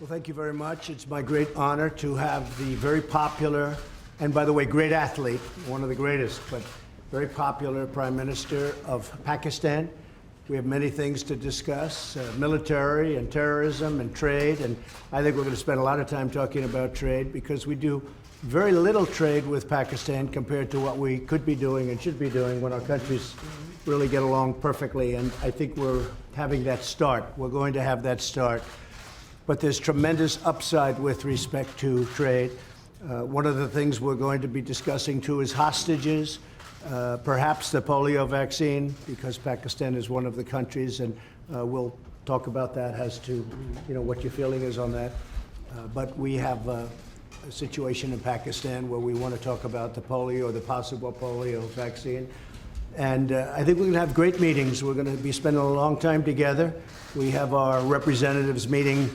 Well, thank you very much. It's my great honor to have the very popular, and by the way, great athlete, one of the greatest, but very popular Prime Minister of Pakistan. We have many things to discuss, military and terrorism and trade, and I think we're going to spend a lot of time talking about trade because we do very little trade with Pakistan compared to what we could be doing and should be doing when our countries really get along perfectly, and I think we're having that start. We're going to have that start. But there's tremendous upside with respect to trade. One of the things we're going to be discussing too is hostages, perhaps the polio vaccine, because Pakistan is one of the countries, and we'll talk about that as to what your feeling is on that. But we have a situation in Pakistan where we want to talk about the polio or the possible polio vaccine. And I think we're going to have great meetings. We're going to be spending a long time together. We have our representatives meeting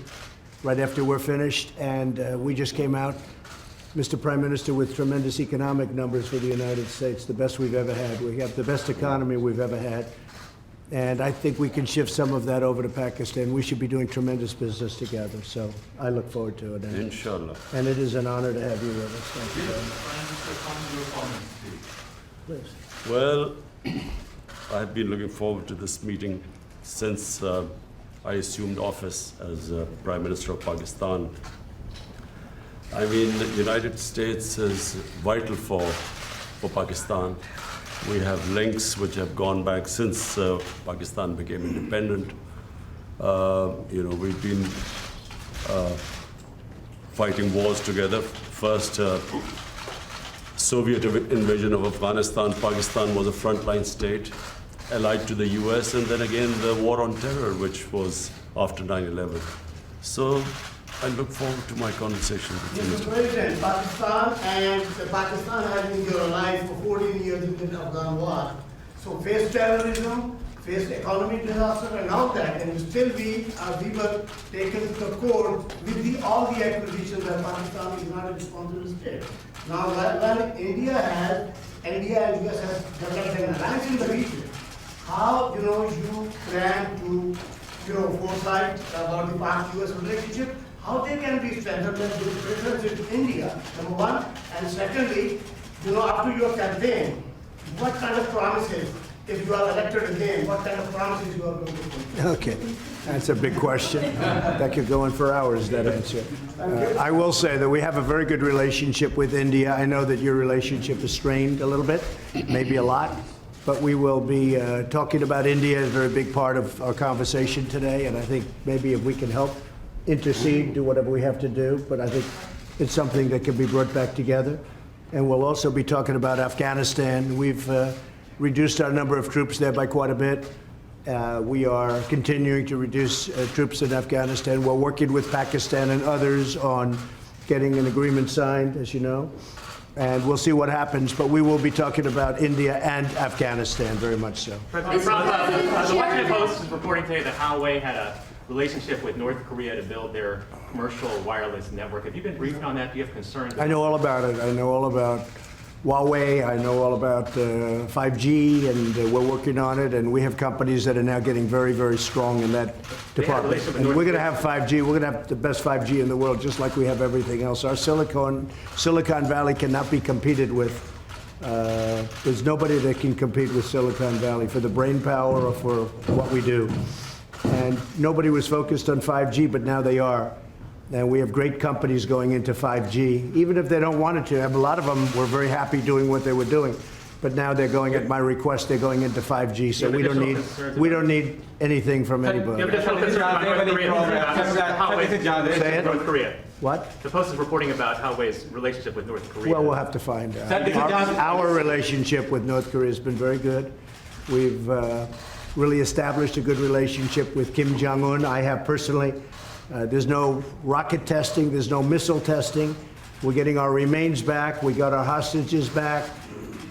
right after we're finished, and we just came out, Mr. Prime Minister, with tremendous economic numbers for the United States, the best we've ever had. We have the best economy we've ever had, and I think we can shift some of that over to Pakistan. We should be doing tremendous business together, so I look forward to it. Inshallah. And it is an honor to have you with us. Thank you very much. Please. Well, I've been looking forward to this meeting since I assumed office as Prime Minister of Pakistan. I mean, the United States is vital for Pakistan. We have links which have gone back since Pakistan became independent. We've been fighting wars together. First, Soviet invasion of Afghanistan, Pakistan was a frontline state, allied to the US, and then again the war on terror, which was after 9/11. So I look forward to my conversation with you, Mr. President, Pakistan has been your ally for 14 years in the Afghan war. So face terrorism, face economic disaster, and all that, and still we were taken to the court with all the accusations that Pakistan is not a responsible state. Now, when India and US has developed an alliance in the region, how you plan to foresight about the Pak-US relationship? How they can be strengthened with preference with India, number one, and secondly, after your campaign, what kind of promises, if you are elected again, what kind of promises you are going to make? Okay, that's a big question. That could go on for hours, that answer. I will say that we have a very good relationship with India. I know that your relationship is strained a little bit, maybe a lot, but we will be talking about India as a very big part of our conversation today, and I think maybe if we can help intercede, do whatever we have to do, but I think it's something that can be brought back together. And we'll also be talking about Afghanistan. We've reduced our number of troops there by quite a bit. We are continuing to reduce troops in Afghanistan. We're working with Pakistan and others on getting an agreement signed, as you know, and we'll see what happens. But we will be talking about India and Afghanistan, very much so. The Washington Post is reporting today that Huawei had a relationship with North Korea to build their commercial wireless network. Have you been briefed on that? Do you have concerns? I know all about it. I know all about Huawei. I know all about 5G, and we're working on it. And we have companies that are now getting very, very strong in that department. And we're going to have 5G. We're going to have the best 5G in the world, just like we have everything else. Our Silicon Valley cannot be competed with. There's nobody that can compete with Silicon Valley for the brain power or for what we do. And nobody was focused on 5G, but now they are. And we have great companies going into 5G, even if they don't want it to. A lot of them were very happy doing what they were doing, but now they're going, at my request, they're going into 5G. So we don't need anything from anybody. You have additional concerns about North Korea. What? The Post is reporting about Huawei's relationship with North Korea. Well, we'll have to find out. Our relationship with North Korea has been very good. We've really established a good relationship with Kim Jong-un. I have personally. There's no rocket testing. There's no missile testing. We're getting our remains back. We got our hostages back.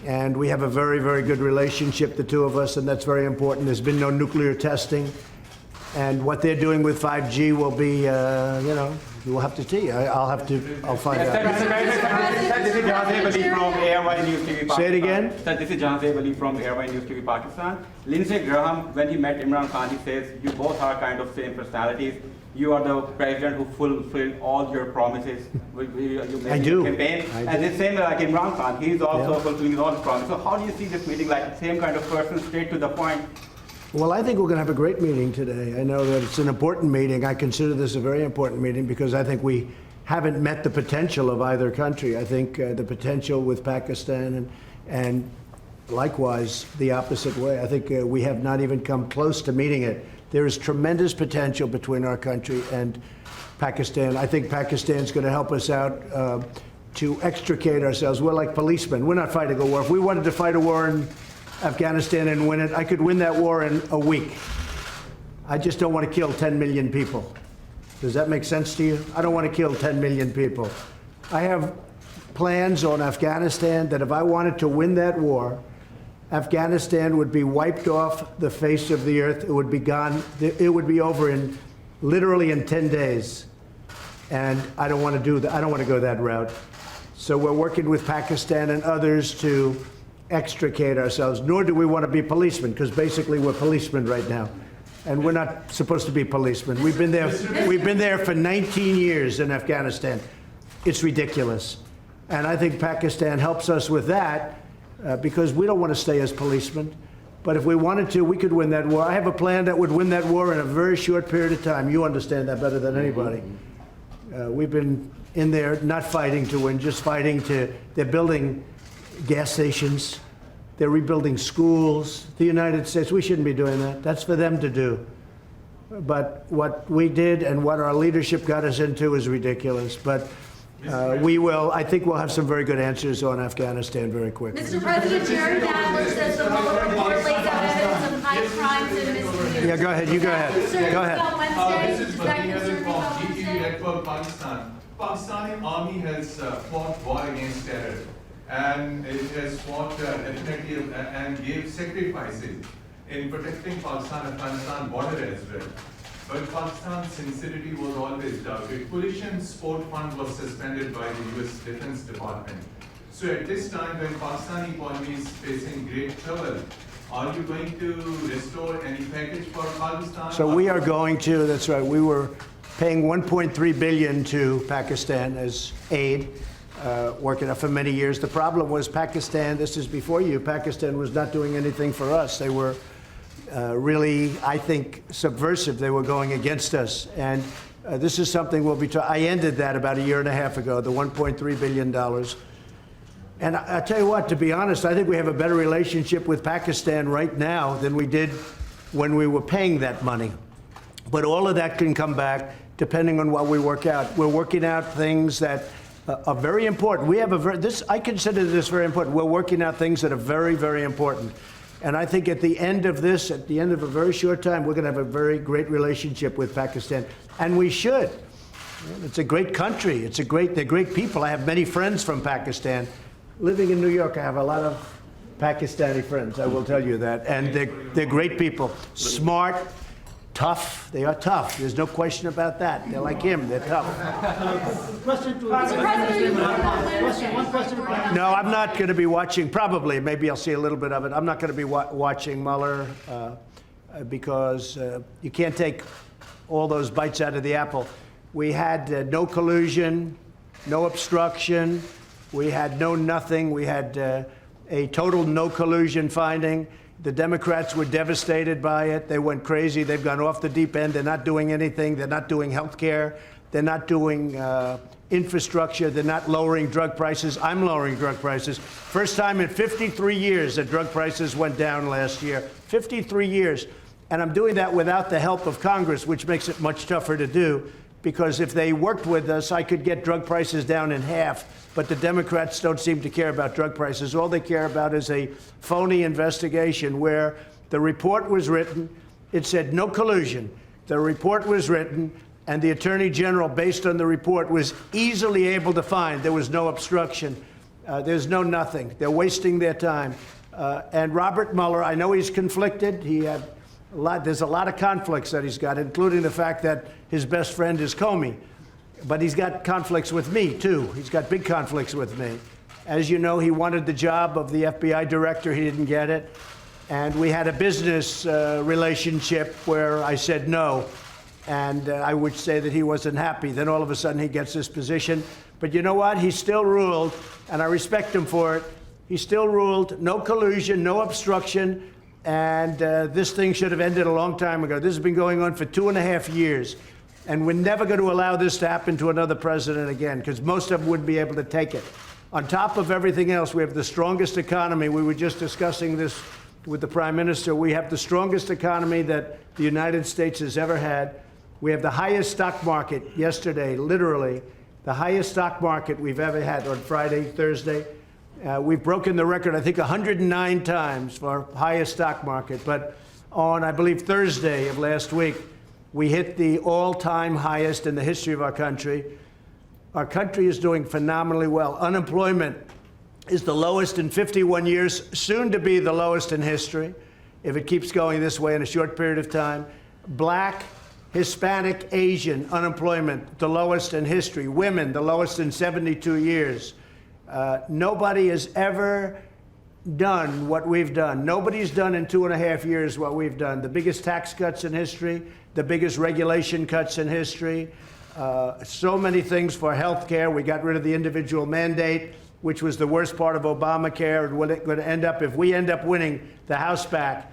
And we have a very, very good relationship, the two of us, and that's very important. There's been no nuclear testing. And what they're doing with 5G will be, we'll have to see. I'll find out. This is Jahan Ali from ARY News TV Pakistan. Say it again? Sir, this is Jahan Ali from ARY News TV Pakistan. Lindsey Graham, when he met Imran Khan, he says, you both are kind of same personalities. you are the president who fulfilled all your promises. You made I in do. the campaign. I And do. the same like Imran Khan, he is also Yeah. fulfilling all his promises. So how do you see this meeting, like same kind of person, straight to the point? Well, I think we're going to have a great meeting today. I know that it's an important meeting. I consider this a very important meeting because I think we haven't met the potential of either country. I think the potential with Pakistan and likewise the opposite way. I think we have not even come close to meeting it. There is tremendous potential between our country and Pakistan. I think Pakistan's going to help us out to extricate ourselves. We're like policemen. We're not fighting a war. If we wanted to fight a war in Afghanistan and win it, I could win that war in a week. I just don't want to kill 10 million people. Does that make sense to you? I don't want to kill 10 million people. I have plans on Afghanistan that if I wanted to win that war, Afghanistan would be wiped off the face of the earth. It would be gone. It would be over in literally in 10 days. And I don't want to do that. I don't want to go that route. So we're working with Pakistan and others to extricate ourselves, nor do we want to be policemen, because basically we're policemen right now. And we're not supposed to be policemen. We've been there for 19 years in Afghanistan. It's ridiculous. And I think Pakistan helps us with that because we don't want to stay as policemen. But if we wanted to, we could win that war. I have a plan that would win that war in a very short period of time. You understand that better than anybody. We've been in there not fighting to win, just fighting to, they're building gas stations. They're rebuilding schools. The United States, we shouldn't be doing that. That's for them to do. But what we did and what our leadership got us into is ridiculous. But I think we'll have some very good answers on Afghanistan very quickly. Mr. President, Jerry Nadler says the Mueller report lays out evidence of high crimes and misdemeanors. Yeah, go ahead. You go ahead. Go ahead. On Wednesday, This is is that Vadim concerning from on GTV Wednesday? Network Pakistan. Pakistani army has fought war against terror, and it has fought definitely and gave sacrifices in protecting Pakistan-Afghanistan border as well. But Pakistan's sincerity was always doubted. Coalition Sport Fund was suspended by the US Defense Department. So at this time when Pakistani economy is facing great trouble, are you going to restore any package for Pakistan? So we are going to, that's right, we were paying $1.3 billion to Pakistan as aid, working out for many years. The problem was Pakistan, this is before you, Pakistan was not doing anything for us. They were really, I think, subversive. They were going against us. And this is something we'll be I ended that about a year and a half ago, the $1.3 billion. And I tell you what, to be honest, I think we have a better relationship with Pakistan right now than we did when we were paying that money. But all of that can come back depending on what we work out. We're working out things that are very important. We have I consider this very important. We're working out things that are very, very important. And I think at the end of this, at the end of a very short time, we're going to have a very great relationship with Pakistan. And we should. It's a great country. They're great people. I have many friends from Pakistan. Living in New York, I have a lot of Pakistani friends, I will tell you that. And they're great people. Smart, tough. They are tough. There's no question about that. They're like him. They're tough. Question to Mr. President, you voted on Wednesday. One question. No, I'm not going to be watching, probably, maybe I'll see a little bit of it. I'm not going to be watching Mueller because you can't take all those bites out of the apple. We had no collusion, no obstruction. We had no nothing. We had a total no collusion finding. The Democrats were devastated by it. They went crazy. They've gone off the deep end. They're not doing anything. They're not doing health care. They're not doing infrastructure. They're not lowering drug prices. I'm lowering drug prices. First time in 53 years that drug prices went down last year. 53 years. And I'm doing that without the help of Congress, which makes it much tougher to do. Because if they worked with us, I could get drug prices down in half. But the Democrats don't seem to care about drug prices. All they care about is a phony investigation where the report was written. It said no collusion. The report was written, and the Attorney General, based on the report, was easily able to find there was no obstruction. There's no nothing. They're wasting their time. And Robert Mueller, I know he's conflicted. There's a lot of conflicts that he's got, including the fact that his best friend is Comey. But he's got conflicts with me, too. He's got big conflicts with me. As you know, he wanted the job of the FBI director. He didn't get it. And we had a business relationship where I said no. And I would say that he wasn't happy. Then all of a sudden he gets this position. But you know what? He still ruled, and I respect him for it. He still ruled, no collusion, no obstruction, and this thing should have ended a long time ago. This has been going on for 2.5 years, and we're never going to allow this to happen to another president again, because most of them wouldn't be able to take it. On top of everything else, we have the strongest economy. We were just discussing this with the Prime Minister. We have the strongest economy that the United States has ever had. We have the highest stock market yesterday, literally, the highest stock market we've ever had on Friday, Thursday. We've broken the record, I think, 109 times for highest stock market. But on, I believe, Thursday of last week, we hit the all-time highest in the history of our country. Our country is doing phenomenally well. Unemployment is the lowest in 51 years, soon to be the lowest in history, if it keeps going this way in a short period of time. Black, Hispanic, Asian unemployment, the lowest in history. Women, the lowest in 72 years. Nobody has ever done what we've done. Nobody's done in 2.5 years what we've done. The biggest tax cuts in history, the biggest regulation cuts in history, so many things for health care. We got rid of the individual mandate, which was the worst part of Obamacare. And what it's going to end up, if we end up winning the House back,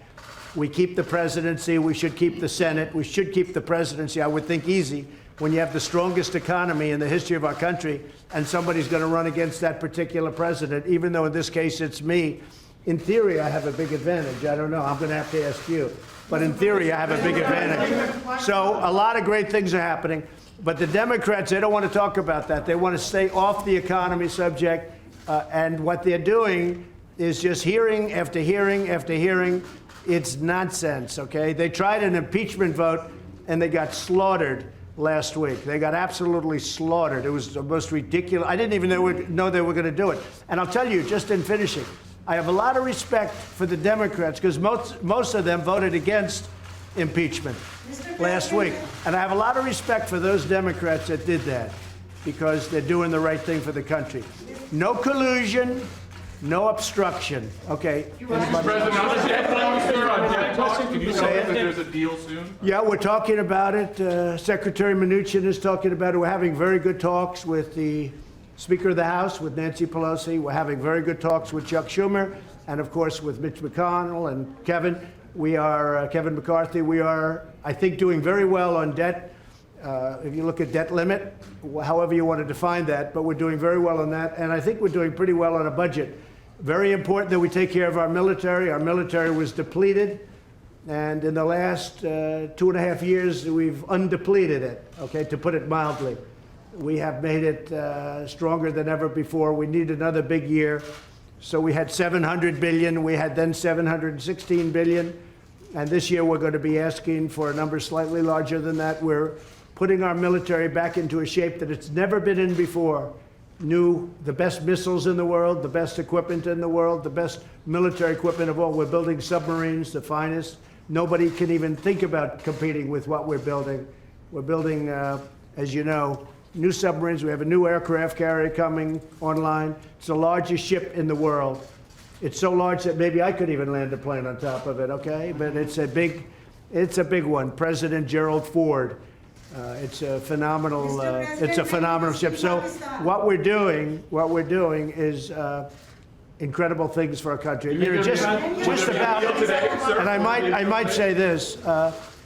we keep the presidency, we should keep the Senate, we should keep the presidency, I would think easy, when you have the strongest economy in the history of our country, and somebody's going to run against that particular president, even though in this case it's me. In theory, I have a big advantage. I don't know. I'm going to have to ask you. But in theory, I have a big advantage. So a lot of great things are happening. But the Democrats, they don't want to talk about that. They want to stay off the economy subject. And what they're doing is just hearing after hearing after hearing. It's nonsense, okay? They tried an impeachment vote, and they got slaughtered last week. They got absolutely slaughtered. It was the most ridiculous. I didn't even know they were going to do it. And I'll tell you, just in finishing, I have a lot of respect for the Democrats, because most of them voted against impeachment last week. And I have a lot of respect for those Democrats that did that, because they're doing the right thing for the country. No collusion, no obstruction. Okay. Mr. President, on the debt sir, on debt talks, can you tell us that there's a deal soon? Yeah, we're talking about it. Secretary Mnuchin is talking about it. We're having very good talks with the Speaker of the House, with Nancy Pelosi. We're having very good talks with Chuck Schumer, and of course with Mitch McConnell and Kevin. We are, Kevin McCarthy, we are, I think, doing very well on debt. If you look at debt limit, however you want to define that, but we're doing very well on that. And I think we're doing pretty well on a budget. Very important that we take care of our military. Our military was depleted, and in the last 2.5 years, we've undepleted it, okay, to put it mildly. We have made it stronger than ever before. We need another big year. So we had $700 billion. We had then $716 billion. And this year, we're going to be asking for a number slightly larger than that. We're putting our military back into a shape that it's never been in before. The best missiles in the world, the best equipment in the world, the best military equipment of all. We're building submarines, the finest. Nobody can even think about competing with what we're building. We're building, as you know, new submarines. We have a new aircraft carrier coming online. It's the largest ship in the world. It's so large that maybe I could even land a plane on top of it, okay? But it's a big one. President Gerald Ford. It's a phenomenal ship. So what we're doing is incredible things for our country. And just about, and I might say this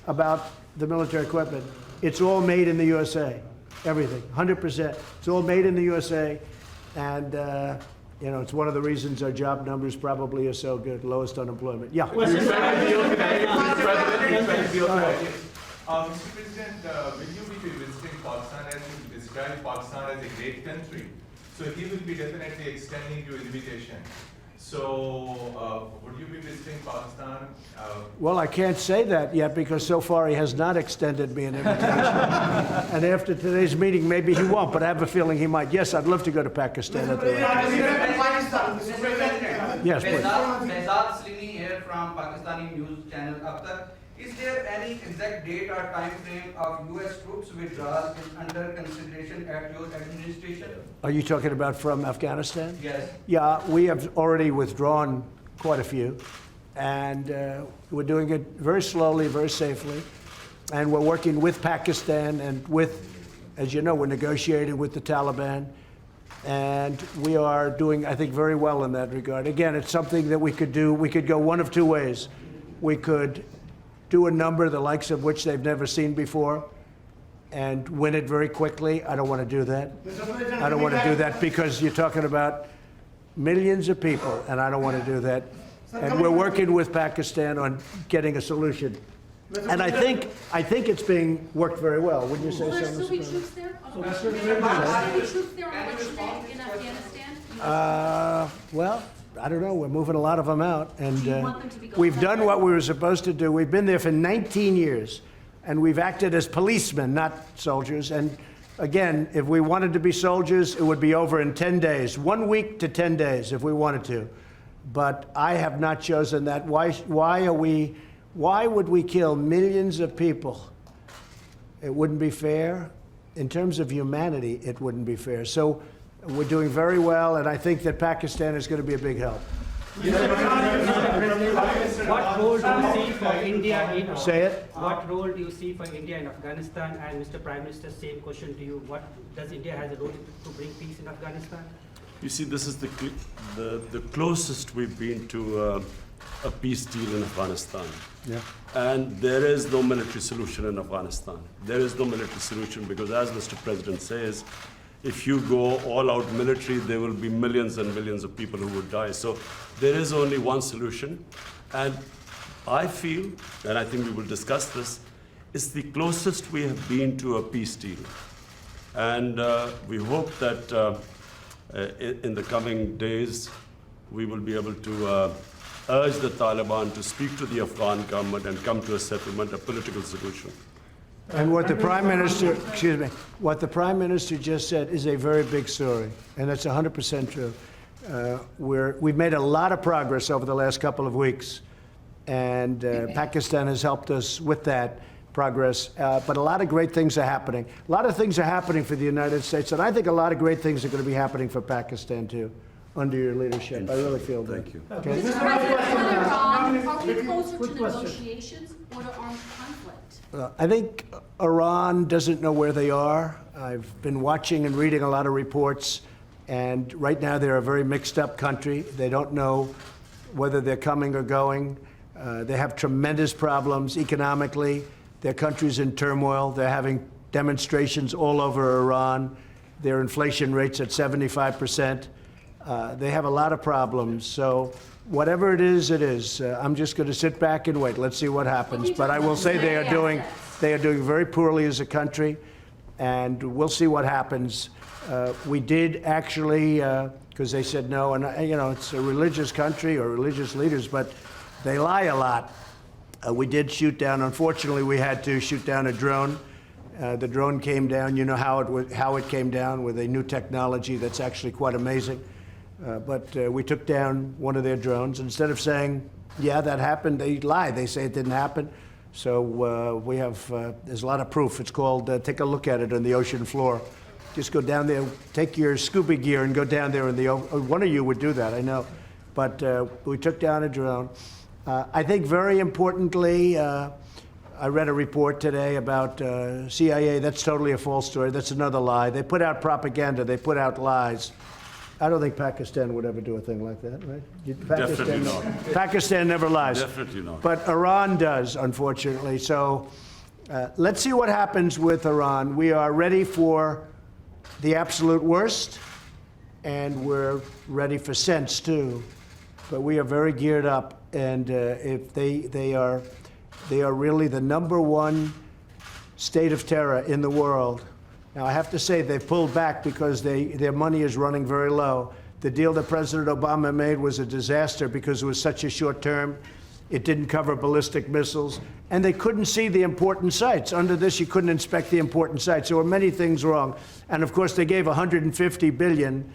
about the military equipment. It's all made in the USA. Everything, 100%. It's all made in the USA, and you know, it's one of the reasons our job numbers probably are so good, lowest unemployment. Yeah. You expect a deal today, Mr. President? You expect a deal today? Mr. President, will you be visiting Pakistan, as you described Pakistan as a great country? So he will be definitely extending your invitation. So would you be visiting Pakistan? Well, I can't say that yet, because so far he has not extended me an invitation. And after today's meeting, maybe he won't, but I have a feeling he might. Yes, I'd love to go to Pakistan. Yes, please. Behzad Salimi here from Pakistani news channel Akhtar. Is there any exact date or time frame of U.S. troops withdrawal is under consideration at your administration? Are you talking about from Afghanistan? Yes. Yeah, we have already withdrawn quite a few, and we're doing it very slowly, very safely. and we're working with Pakistan and with, as you know, we're negotiating with the Taliban. And we are doing, I think, very well in that regard. Again, it's something that we could do. We could go one of two ways. We could do a number the likes of which they've never seen before and win it very quickly. I don't want to do that. I don't want to do that because you're talking about millions of people, and I don't want to do that. And we're working with Pakistan on getting a solution. And I think it's being worked very well. Wouldn't you say so, Will there Mr. still be President? troops there? Will there be troops there on election day in Afghanistan? Well, I don't know. We're moving a lot of them out, and Do you want them to be going we've done forward? what we were supposed to do. We've been there for 19 years, and we've acted as policemen, not soldiers. And again, if we wanted to be soldiers, it would be over in 10 days, 1 week to 10 days, if we wanted to. But I have not chosen that. Why would we kill millions of people? It wouldn't be fair. In terms of humanity, it wouldn't be fair. So we're doing very well, and I think that Pakistan is going to be a big help. What role do you see for India in? Say it. What role do you see for India in Afghanistan? And Mr. Prime Minister, same question to you. What does India has a role to bring peace in Afghanistan? You see, this is the closest we've been to a peace deal in Afghanistan. Yeah. And there is no military solution in Afghanistan. There is no military solution because, as Mr. President says, if you go all out military, there will be millions and millions of people who would die. So there is only one solution. And I feel, and I think we will discuss this, it's the closest we have been to a peace deal. And we hope that in the coming days, we will be able to urge the Taliban to speak to the Afghan government and come to a settlement, a political solution. And what the Prime Minister, excuse me, what the Prime Minister just said is a very big story, and that's 100% true. We've made a lot of progress over the last couple of weeks, and Pakistan has helped us with that progress. But a lot of great things are happening. A lot of things are happening for the United States, and I think a lot of great things are going to be happening for Pakistan too, under your leadership. I really feel that. Thank you. Okay. Mr. President, on Iran, are we closer to negotiations or to armed conflict? I think Iran doesn't know where they are. I've been watching and reading a lot of reports, and right now they're a very mixed up country. They don't know whether they're coming or going. They have tremendous problems economically. Their country's in turmoil. They're having demonstrations all over Iran. Their inflation rate's at 75%. They have a lot of problems. So whatever it is, it is. I'm just going to sit back and wait. Let's see what happens. But I will say they are doing very poorly as a country, and we'll see what happens. We did actually, because they said no, and it's a religious country or religious leaders, but they lie a lot. We did shoot down. Unfortunately, we had to shoot down a drone. The drone came down. You know how it came down, with a new technology that's actually quite amazing. But we took down one of their drones. Instead of saying, yeah, that happened, they lie. They say it didn't happen. So we have, there's a lot of proof. It's called, take a look at it on the ocean floor. Just go down there, take your scuba gear and go down there in the, one of you would do that, I know. But we took down a drone. I think very importantly, I read a report today about CIA. That's totally a false story. That's another lie. They put out propaganda. They put out lies. I don't think Pakistan would ever do a thing like that, right? Definitely not. Pakistan never lies. Definitely not. But Iran does, unfortunately. So let's see what happens with Iran. We are ready for the absolute worst, and we're ready for sense too. But we are very geared up, and if they are really the #1 state of terror in the world. Now, I have to say they've pulled back because their money is running very low. The deal that President Obama made was a disaster because it was such a short term. It didn't cover ballistic missiles, and they couldn't see the important sites. Under this, you couldn't inspect the important sites. There were many things wrong. And of course, they gave $150 billion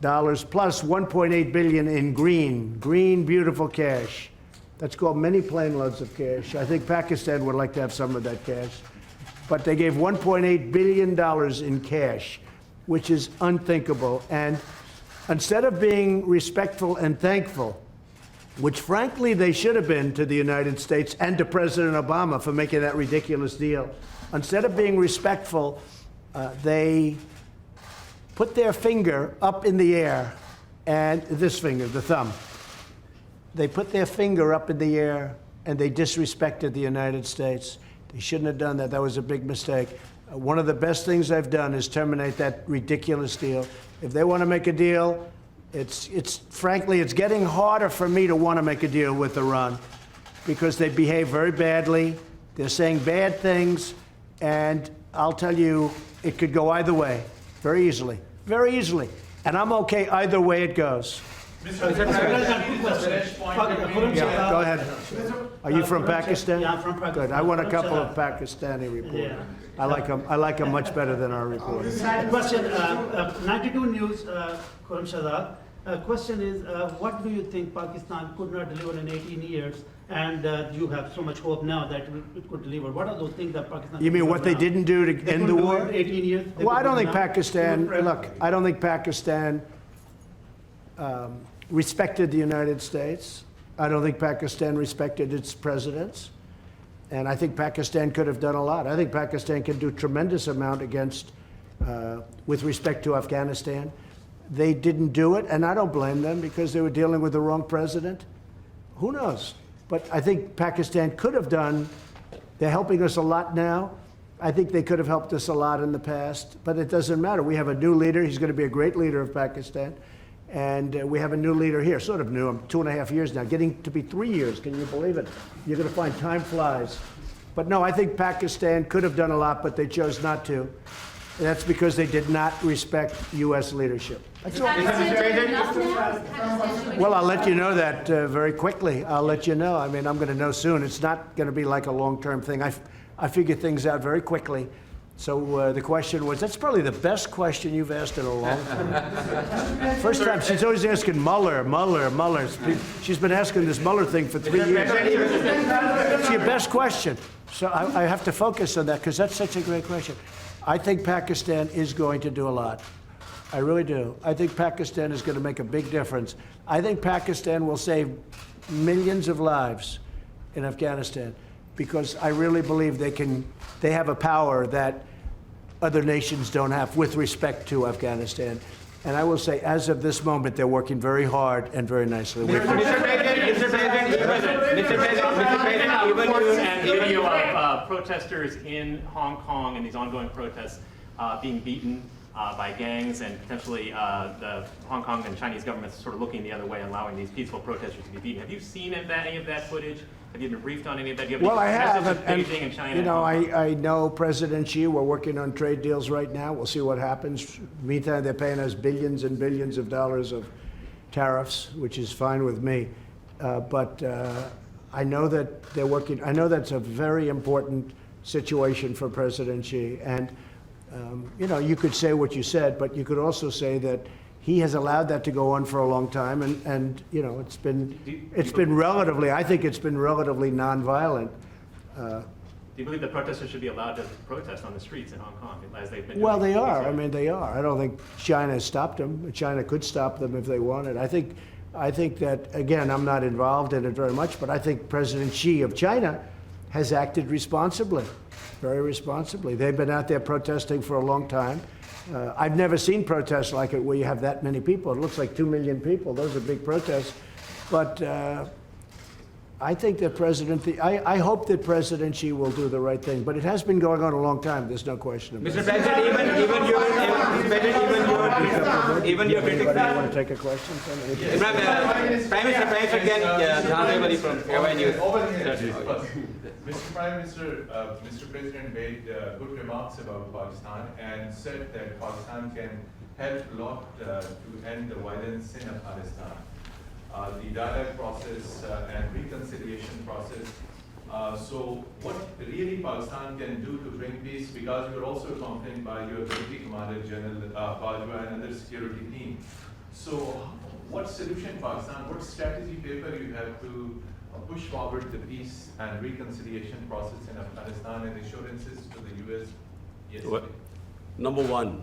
plus $1.8 billion in green, beautiful cash. That's called many plane loads of cash. I think Pakistan would like to have some of that cash. But they gave $1.8 billion in cash, which is unthinkable. And instead of being respectful and thankful which frankly they should have been to the United States and to President Obama for making that ridiculous deal. Instead of being respectful, they put their finger up in the air, and this finger, the thumb, they put their finger up in the air and they disrespected the United States. They shouldn't have done that. That was a big mistake. One of the best things I've done is terminate that ridiculous deal. If they want to make a deal, frankly, it's getting harder for me to want to make a deal with Iran because they behave very badly. They're saying bad things, and I'll tell you, it could go either way very easily, very easily. And I'm okay either way it goes. Mr. President, Yeah, go ahead. Are you from Pakistan? Yeah, I'm from Pakistan. Good. I want a couple of Pakistani reporters. Yeah. I like them much better than our reporters. Question, 92 News, Khurram Shahzad. Question is, what do you think Pakistan could not deliver in 18 years, and you have so much hope now that it could deliver? What are those things that Pakistan? You mean could what do they now? didn't do to They end the couldn't do war? it 18 years. they Well, I could don't do think now. Pakistan, look, I don't think Pakistan respected the United States. I don't think Pakistan respected its presidents. And I think Pakistan could have done a lot. I think Pakistan can do tremendous amount against, with respect to Afghanistan. They didn't do it, and I don't blame them because they were dealing with the wrong president. Who knows? But I think Pakistan could have done, they're helping us a lot now. I think they could have helped us a lot in the past, but it doesn't matter. We have a new leader. He's going to be a great leader of Pakistan. And we have a new leader here, sort of new. I'm 2.5 years now, getting to be 3 years. Can you believe it? You're going to find time flies. But no, I think Pakistan could have done a lot, but they chose not to. And that's because they did not respect U.S. leadership. That's all. Pakistan doing enough now? Is Pakistan doing Well, I'll enough? let you know that very quickly. I'll let you know. I mean, I'm going to know soon. It's not going to be like a long-term thing. I figure things out very quickly. So the question was, that's probably the best question you've asked in a long time. First time, she's always asking Mueller. She's been asking this Mueller thing for 3 years. It's your best question. So I have to focus on that because that's such a great question. I think Pakistan is going to do a lot. I really do. I think Pakistan is going to make a big difference. I think Pakistan will save millions of lives in Afghanistan because I really believe they have a power that other nations don't have with respect to Afghanistan. And I will say, as of this moment, they're working very hard and very nicely. Mr. President, And video of protesters in Hong Kong and these ongoing protests being beaten by gangs, and potentially the Hong Kong and Chinese governments sort of looking the other way, allowing these peaceful protesters to be beaten. Have you seen any of that footage? Have you been briefed on any of that? Do you have Well, I any have, message to and Beijing and China? you know, and Hong Kong? I know President Xi. We're working on trade deals right now. We'll see what happens. Meantime, they're paying us billions and billions of dollars of tariffs, which is fine with me. But I know that they're working. I know that's a very important situation for President Xi. And you know, you could say what you said, but you could also say that he has allowed that to go on for a long time, and you know, it's been relatively. I think it's been relatively nonviolent. Do you believe the protesters should be allowed to protest on the streets in Hong Kong as they've been doing? Well, they for are. years? I mean, they are. I don't think China has stopped them. China could stop them if they wanted. I think that, again, I'm not involved in it very much, but I think President Xi of China has acted responsibly, very responsibly. They've been out there protesting for a long time. I've never seen protests like it where you have that many people. It looks like 2 million people. Those are big protests. But I think that I hope that President Xi will do the right thing. But it has been going on a long time. There's no question about Mr. it. President, even your critics. Anybody want to take a question? Prime Minister again, Dhanawali from OI News. Over here, first. Mr. Prime Minister, Mr. President made good remarks about Pakistan and said that Pakistan can help a lot to end the violence in Afghanistan. The dialogue process and reconciliation process. So what really Pakistan can do to bring peace, because you are also accompanied by your Deputy Commander General Bajwa and other security team. So what solution Pakistan, what strategy paper you have to push forward the peace and reconciliation process in Afghanistan and assurances to the U.S.? Yes. Well, number one,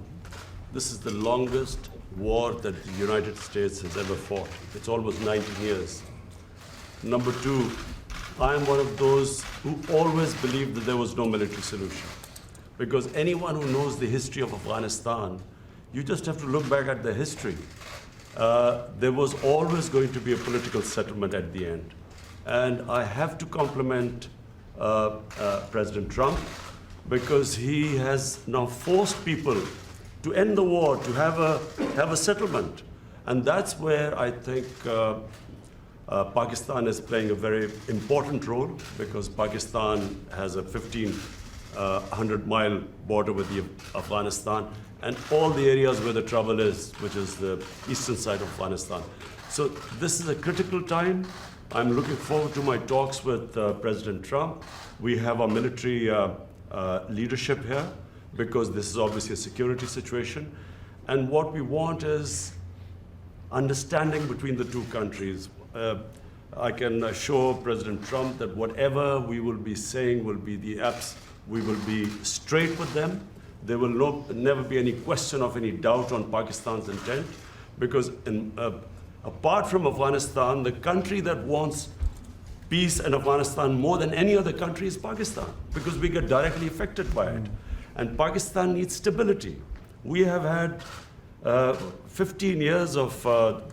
this is the longest war that the United States has ever fought. It's almost 19 years. Number two, I am one of those who always believed that there was no military solution. Because anyone who knows the history of Afghanistan, you just have to look back at the history. There was always going to be a political settlement at the end. And I have to compliment President Trump, because he has now forced people to end the war, to have a settlement. And that's where I think Pakistan is playing a very important role, because Pakistan has a 1,500-mile border with Afghanistan, and all the areas where the trouble is, which is the eastern side of Afghanistan. So this is a critical time. I'm looking forward to my talks with President Trump. We have our military leadership here, because this is obviously a security situation. And what we want is understanding between the two countries. I can assure President Trump that whatever we will be saying will be the apps. We will be straight with them. There will never be any question of any doubt on Pakistan's intent, because apart from Afghanistan, the country that wants peace in Afghanistan more than any other country is Pakistan, because we get directly affected by it. And Pakistan needs stability. We have had 15 years of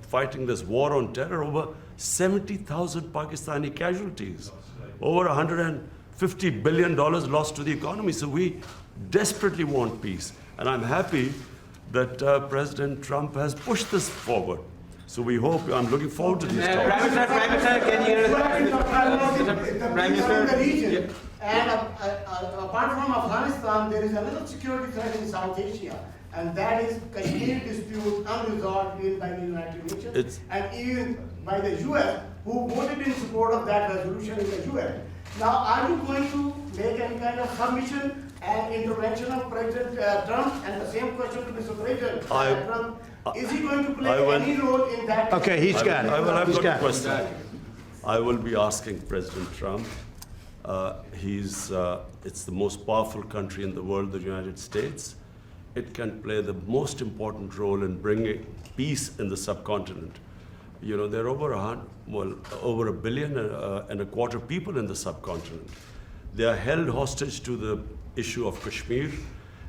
fighting this war on terror, over 70,000 Pakistani casualties, over $150 billion lost to the economy. So we desperately want peace. And I'm happy that President Trump has pushed this forward. So we hope, I'm looking forward to these talks. Prime Minister, can you... Prime Minister, in the region. And apart from Afghanistan, there is another security threat in South Asia, and that is Kashmir dispute unresolved by the United Nations, and even by the US, who voted in support of that resolution in the UN. Now, are you going to make any kind of submission and intervention of President Trump? And the same question to Mr. President Trump. Is he going to play any role in that? Okay, he's got it. I've He's got a got it. question. I will be asking President Trump. It's the most powerful country in the world, the United States. It can play the most important role in bringing peace in the subcontinent. You know, there are over 1.25 billion people in the subcontinent. They are held hostage to the issue of Kashmir,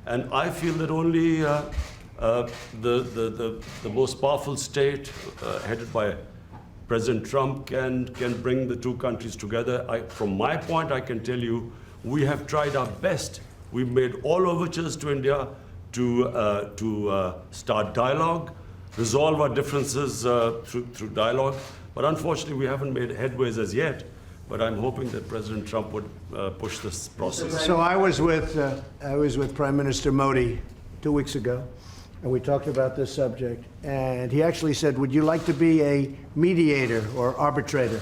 and I feel that only the most powerful state, headed by President Trump, can bring the two countries together. From my point, I can tell you, we have tried our best. We've made all overtures to India to start dialogue, resolve our differences through dialogue. But unfortunately, we haven't made headways as yet. But I'm hoping that President Trump would push this process. So I was with Prime Minister Modi 2 weeks ago, and we talked about this subject. And he actually said, "Would you like to be a mediator or arbitrator?"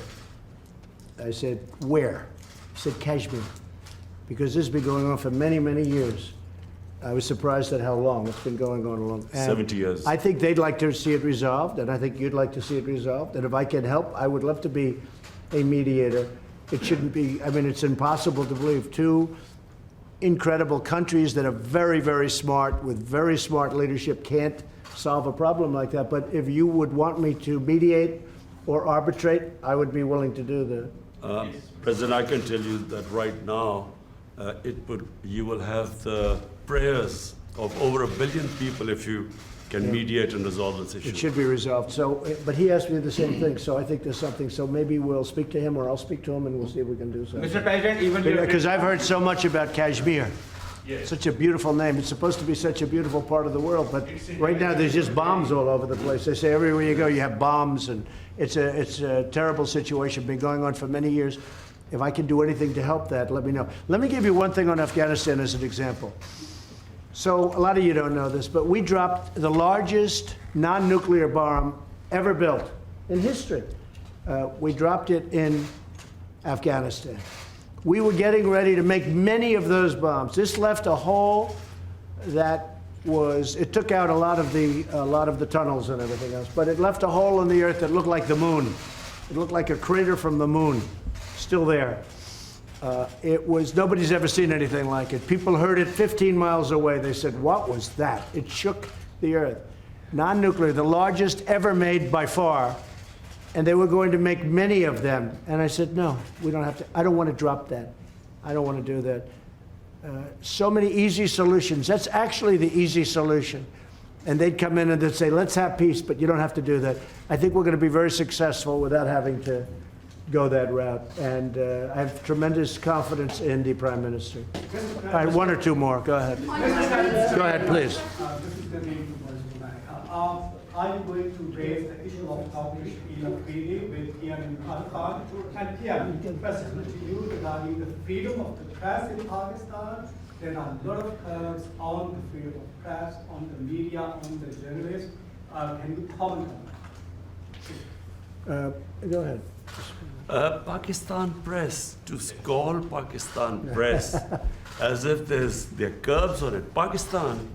I said, "Where?" He said, "Kashmir," because this has been going on for many, many years. I was surprised at how long it's been going on along. 70 years. I think they'd like to see it resolved, and I think you'd like to see it resolved. And if I can help, I would love to be a mediator. It shouldn't be, I mean, it's impossible to believe two incredible countries that are very, very smart, with very smart leadership, can't solve a problem like that. But if you would want me to mediate or arbitrate, I would be willing to do that. President, I can tell you that right now, you will have the prayers of over 1 billion people if you can mediate and resolve this issue. It should be resolved. So, but he asked me the same thing, so I think there's something. So maybe we'll speak to him, or I'll speak to him, and we'll see if we can do something. Mr. President, even your... Because I've heard so much about Kashmir. Such a beautiful name. It's supposed to be such a beautiful part of the world, but right now there's just bombs all over the place. They say everywhere you go you have bombs, and it's a terrible situation. Been going on for many years. If I can do anything to help that, let me know. Let me give you one thing on Afghanistan as an example. So a lot of you don't know this, but we dropped the largest non-nuclear bomb ever built in history. We dropped it in Afghanistan. We were getting ready to make many of those bombs. This left a hole that was, it took out a lot of the tunnels and everything else, but it left a hole in the earth that looked like the moon. It looked like a crater from the moon, still there. Nobody's ever seen anything like it. People heard it 15 miles away. They said, "What was that?" It shook the earth. Non-nuclear, the largest ever made by far and they were going to make many of them. And I said, no, we don't have to. I don't want to drop that. I don't want to do that. So many easy solutions. That's actually the easy solution. And they'd come in and they'd say, let's have peace, but you don't have to do that. I think we're going to be very successful without having to go that route. And I have tremendous confidence in the Prime Minister. All right, one or two more. Go ahead. Go ahead, please. This is the name to President. Are you going to raise the issue of Turkish treaty with Iran and Khan? And here, question to you regarding the freedom of the press in Pakistan. There are a lot of curbs on the freedom of press, on the media, on the journalists. Can you comment on that? Go ahead. Pakistan press, to call Pakistan press as if there are curbs on it. Pakistan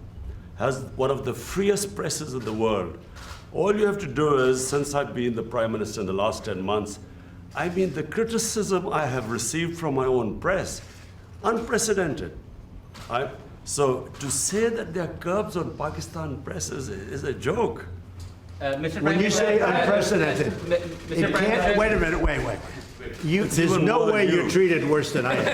has one of the freest presses in the world. All you have to do is, since I've been the Prime Minister in the last 10 months, I mean, the criticism I have received from my own press, unprecedented. So to say that there are curbs on Pakistan press is a joke. When you say unprecedented, it can't, wait a minute, wait. There's even no more way than you're you. treated worse than I am.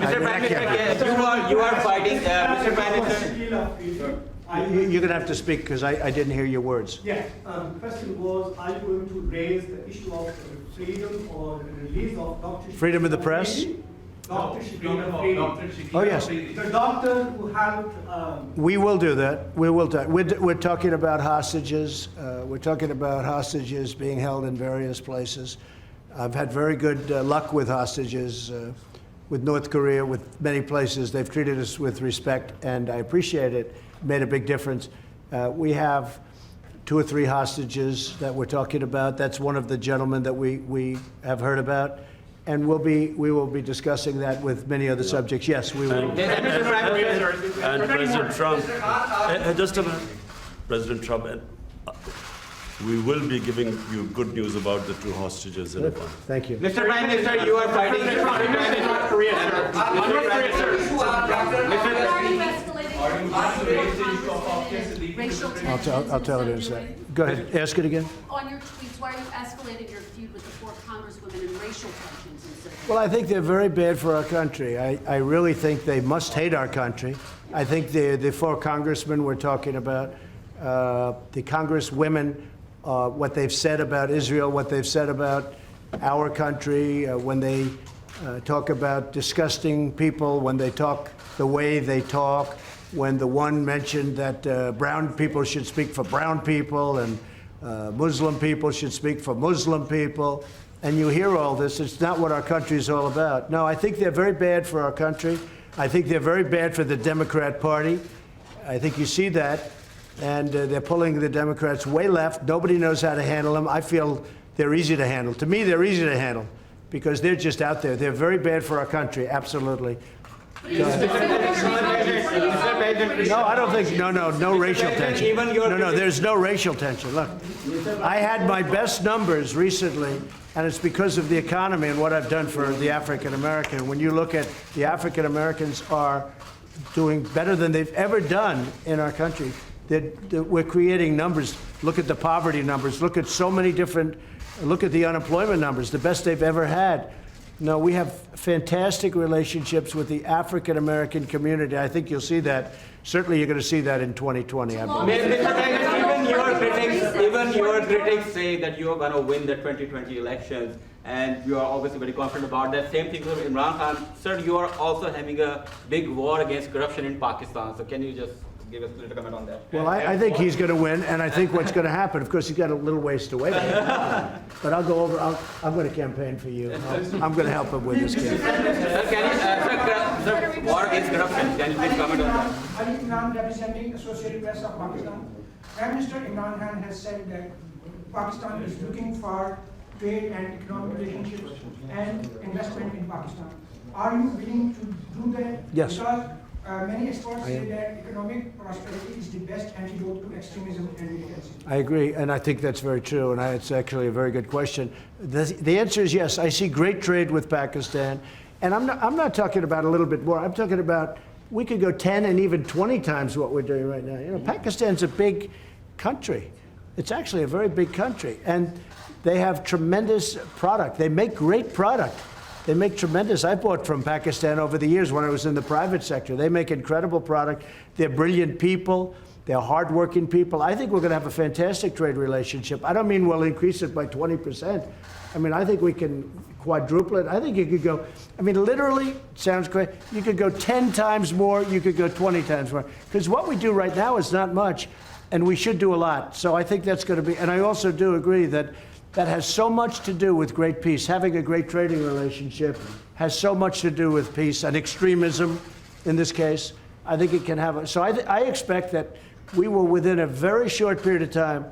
Mr. Prime Minister, you are fighting, Mr. Prime Minister. You're going to have to speak because I didn't hear your words. Yeah, the question was, are you going to raise the issue of freedom or the release of Dr. Freedom of the press? Dr. Freedom of Shakil Dr. Shakil Oh, yes. Afridi. the doctor who helped. We will do that. We will. We're talking about hostages. We're talking about hostages being held in various places. I've had very good luck with hostages, with North Korea, with many places. They've treated us with respect, and I appreciate it. Made a big difference. We have 2 or 3 hostages that we're talking about. That's one of the gentlemen that we have heard about. And we will be discussing that with many other subjects. Yes, we will. And President Trump, just a minute, President Trump, we will be giving you good news about the 2 hostages in a while. Thank you. Mr. Prime Minister, you are fighting. North Korea, sir. North Korea, sir. Are you escalating racial tensions? I'll tell it in a second. Go ahead. Ask it again. On your tweets, why are you escalating your feud with the 4 congresswomen and racial tensions instead of? Well, I think they're very bad for our country. I really think they must hate our country. I think the 4 congressmen we're talking about, the congresswomen, what they've said about Israel, what they've said about our country, when they talk about disgusting people, when they talk the way they talk, when the one mentioned that brown people should speak for brown people and Muslim people should speak for Muslim people. And you hear all this, it's not what our country is all about. No, I think they're very bad for our country. I think they're very bad for the Democrat Party. I think you see that. And they're pulling the Democrats way left. Nobody knows how to handle them. I feel they're easy to handle. To me, they're easy to handle because they're just out there. They're very bad for our country, absolutely. No, I don't think, no racial tension. No, there's no racial tension. Look, I had my best numbers recently, and it's because of the economy and what I've done for the African American. When you look at the African Americans are doing better than they've ever done in our country. We're creating numbers. Look at the poverty numbers. Look at so many different, look at the unemployment numbers, the best they've ever had. No, we have fantastic relationships with the African American community. I think you'll see that. Certainly, you're going to see that in 2020. I believe. Mr. President, even your critics say that you are going to win the 2020 elections, and you are obviously very confident about that. Same thing with Imran Khan. Sir, you are also having a big war against corruption in Pakistan. So can you just give us a little comment on that? Well, I think he's going to win, and I think what's going to happen, of course, he's got a little ways to wait. But I'll go over, I'm going to campaign for you. I'm going to help him with this campaign. Sir, can you, sir, war against corruption, can you please comment on that? Ali Imran representing Associated Press of Pakistan. Prime Minister Imran Khan has said that Pakistan is looking for trade and economic relationships and investment in Pakistan. Are you willing to do that? Yes. Because many experts say that economic prosperity is the best antidote to extremism and militancy. I agree, and I think that's very true, and it's actually a very good question. The answer is yes. I see great trade with Pakistan, and I'm not talking about a little bit more. I'm talking about we could go 10 and even 20 times what we're doing right now. You know, Pakistan's a big country. It's actually a very big country, and they have tremendous product. They make great product. They make tremendous. I bought from Pakistan over the years when I was in the private sector. They make incredible product. They're brilliant people. They're hardworking people. I think we're going to have a fantastic trade relationship. I don't mean we'll increase it by 20%. I mean, I think we can quadruple it. I think you could go, I mean, literally, it sounds great. You could go 10 times more. You could go 20 times more. Because what we do right now is not much, and we should do a lot. So I think that's going to be, and I also do agree that that has so much to do with great peace. Having a great trading relationship has so much to do with peace and extremism in this case. I think it can have a, so I expect that we will, within a very short period of time,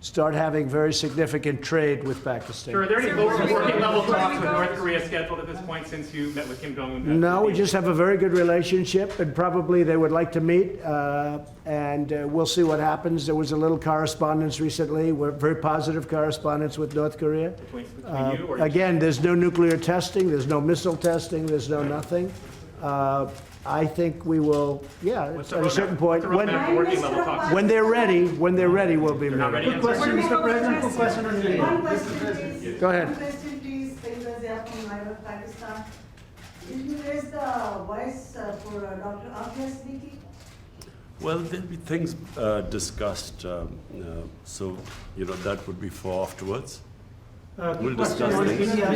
start having very significant trade with Pakistan. Sure, are there any working level talks with North Korea scheduled at this point since you met with Kim Jong-un? No, we just have a very good relationship, and probably they would like to meet, and we'll see what happens. There was a little correspondence recently, very positive correspondence with North Korea. Between you or Again, there's no nuclear testing, there's no missile testing, there's no nothing. I think we will, yeah, at a certain point, working level talks? when they're ready, we'll be not ready meeting. yet? Question, Mr. President, quick question on India. One question, please. Go ahead. One question, please. Sayyid Razia from Lahore, Pakistan. Did you raise the voice for Dr. Afia Siddiqui? Well, there'll be things discussed, so, that would be for afterwards. We'll discuss on things. India.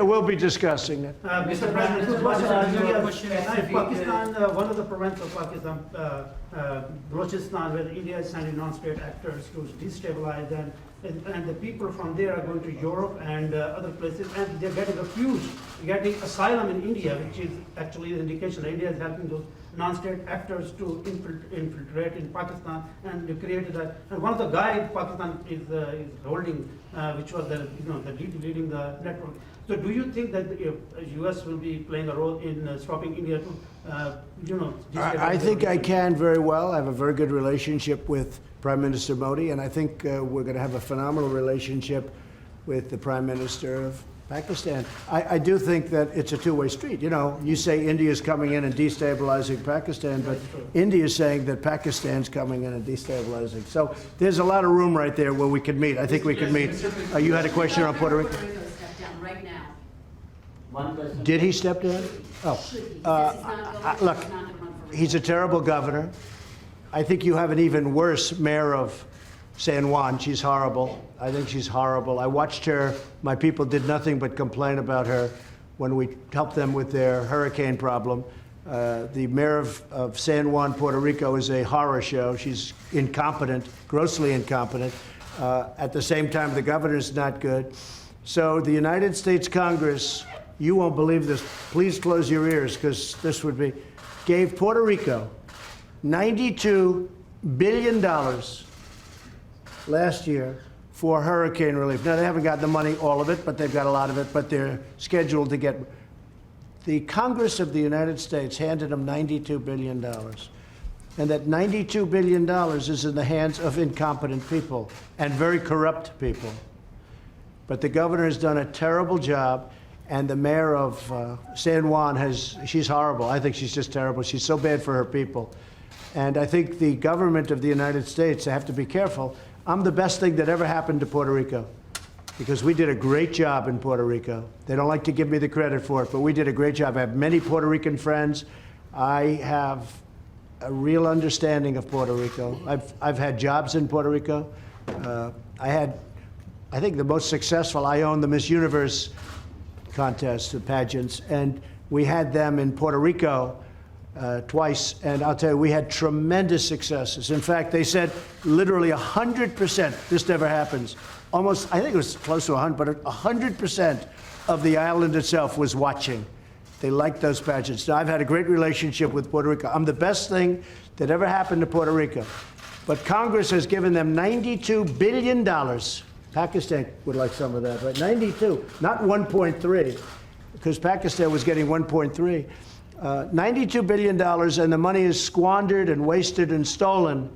We'll be discussing it. Mr. President, quick question on India. Pakistan, one of the provinces of Pakistan, Balochistan, where India is sending non-state actors to destabilize them, and the people from there are going to Europe and other places, and they're getting asylum in India, which is actually an indication that India is helping those non-state actors to infiltrate in Pakistan, and they created that. And one of the guys Pakistan is holding, which was the leading the network. So, do you think that the U.S. will be playing a role in stopping India to, I think I can very well. I have a very good relationship with Prime Minister Modi, and I think we're going to have a phenomenal relationship with the Prime Minister of Pakistan. I do think that it's a two-way street. You say India is coming in and destabilizing Pakistan, but India is saying that Pakistan's coming in and destabilizing. So there's a lot of room right there where we could meet. I think we could meet. You had a question on Puerto Rico? Puerto Rico step down right now. One question. Did he step down? Oh, Should he? He says he's not going, look, he's not going to run for he's a terrible governor. I think you have an even worse mayor of San Juan. She's horrible. I think she's horrible. I watched her. My people did nothing but complain about her when we helped them with their hurricane problem. The mayor of San Juan, Puerto Rico, is a horror show. She's incompetent, grossly incompetent. At the same time, the governor's not good. So the United States Congress, you won't believe this. Please close your ears, because this would be, gave Puerto Rico $92 billion last year for hurricane relief. Now, they haven't gotten the money, all of it, but they've got a lot of it, but they're scheduled to get. The Congress of the United States handed them $92 billion. And that $92 billion is in the hands of incompetent people and very corrupt people. But the governor has done a terrible job, and the mayor of San Juan she's horrible. I think she's just terrible. She's so bad for her people. And I think the government of the United States, they have to be careful. I'm the best thing that ever happened to Puerto Rico, because we did a great job in Puerto Rico. They don't like to give me the credit for it, but we did a great job. I have many Puerto Rican friends. I have a real understanding of Puerto Rico. I've had jobs in Puerto Rico. I think the most successful, I owned the Miss Universe contest, the pageants, and we had them in Puerto Rico twice, and I'll tell you, we had tremendous successes. In fact, they said literally 100%, this never happens, almost, I think it was close to 100, but 100% of the island itself was watching. They liked those pageants. Now, I've had a great relationship with Puerto Rico. I'm the best thing that ever happened to Puerto Rico. But Congress has given them $92 billion. Pakistan would like some of that, right? 92, not 1.3, because Pakistan was getting 1.3. $92 billion, and the money is squandered and wasted and stolen.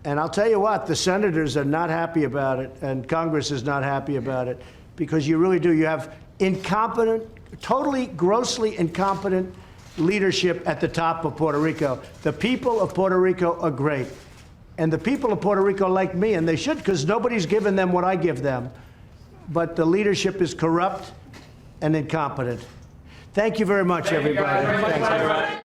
And I'll tell you what, the senators are not happy about it, and Congress is not happy about it, because you really do. You have incompetent, totally, grossly incompetent leadership at the top of Puerto Rico. The people of Puerto Rico are great. And the people of Puerto Rico like me, and they should, because nobody's given them what I give them. But the leadership is corrupt and incompetent. Thank you very much, everybody. Thanks.